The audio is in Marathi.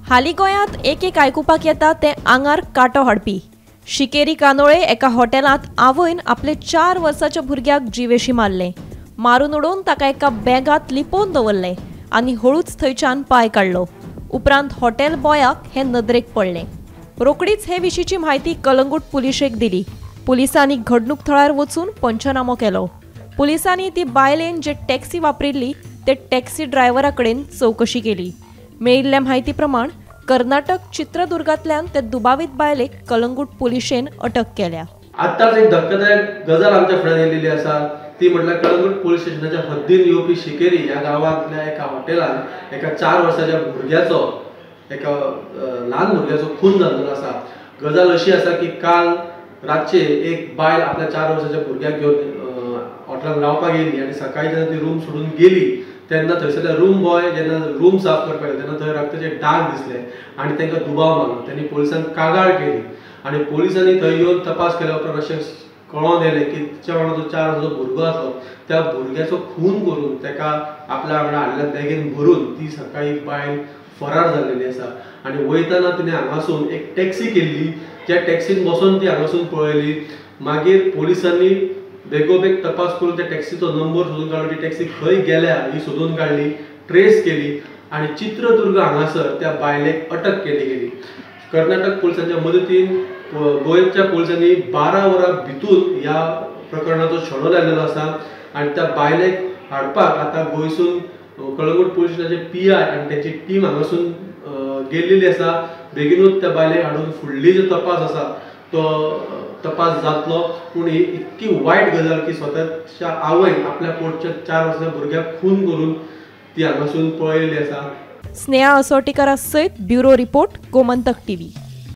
हाली गोंयांत एक आयकुपाक येता ते आंगार कांटो हाडपी। शिकेरी कांदोळे एका हॉटेलांत आवयन आपले 4 वर्साच्या भुरग्याक जिवेशी मारले। मारून उडोवन ताका एका बॅगात लिपोवन दवरले आनी हळूच थंयच्यान पाय काडलो। उपरांत हॉटेल बॉयाक हे नदरेक पडले। रोखडीच हे विशींची म्हायती कलंगूट पुलिशेक दिली। पुलिसांनी घडणूक थळार वचून पंचनामो केलो। पुलिसांनी ती बायलेन जे टॅक्सी वापरिल्ली ते टॅक्सी ड्रायव्हरा कडेन चवकशी केली। मेळिल्ल्या म्हायती प्रमाण कर्नाटक चित्रदुर्गांतल्यान ते दुबावीत बायलेक कलंगूट पुलिशेन अटक केल्या। आताच एक धक्कादायक गजाल आमच्या फुड्यान येयलेली आसा ती म्हटल्यार कलंगूट पुलीस स्टेशनाच्या हद्दीन येवपी शिकेरी ह्या गांवांतल्या एका हॉटेलान एका 4 वर्साच्या भुरग्याचो एका ल्हान भुरग्याचो खून जाल्लो आसा। गजाल अशी आसा की काल रातचे एक बायल आपल्या 4 वर्साच्या भुरग्याक घेवन हॉटेलान रावपाक येयली आनी सकाळी जेन्ना ती रूम सोडून गेली तेन्ना थंयसरले रूम बॉय जेन्ना रूम साफ करपाक गेलो तेन्ना थंय रक्ताचे डाग दिसले आनी तांकां दुबाव मारलो। तांणी पुलिसांक कागाळ केली आनी पुलिसांनी थंय येवन तपास केल्या उपरांत अशें कळोवन येलें की तिच्या वांगडा जो 4 वर्साचो भुरगो आसलो त्या भुरग्याचो खून करून ताका आपल्या वांगडा हाडलेल्या बॅगेन भरून ती सकाळी बायल फरार जाल्लेली आसा। आनी वयताना तिणें हांगासून एक टॅक्सी केल्ली, ज्या टॅक्सीन बसून ती हांगासून पळयली। मागीर पुलिसांनी बेगोबेग तपास करून त्या टॅक्सीचो नंबर सोदून काडलो, ती टॅक्सी खंय गेल्या ही सोदून काडली, ट्रेस केली आनी चित्रदुर्ग हांगासर त्या बायलेक अटक केली गेली। कर्नाटक पुलिसांच्या मदतीन गोंयच्या पुलिसांनी 12 वरां भितून ह्या प्रकरणाचो छडो लायलेलो आसा आनी त्या बायलेक हाडपाक आतां गोंयसून कलंगूट पुलीस स्टेशनाचे PI आनी तांची टीम हांगासून गेल्लेली आसा। बेगीनूच त्या बायलेक हाडून फुडली जो तपास आसा तो तपास जातलो। पूण ही इतकी वायट गजाल की स्वताच्या आवयन आपल्या पोटच्या 4 वर्साच्या भुरग्याक खून करून ती हांगासून पळयलेली आसा। स्नेहा असोटीकारा सयत ब्युरो रिपोर्ट गोमंतक TV।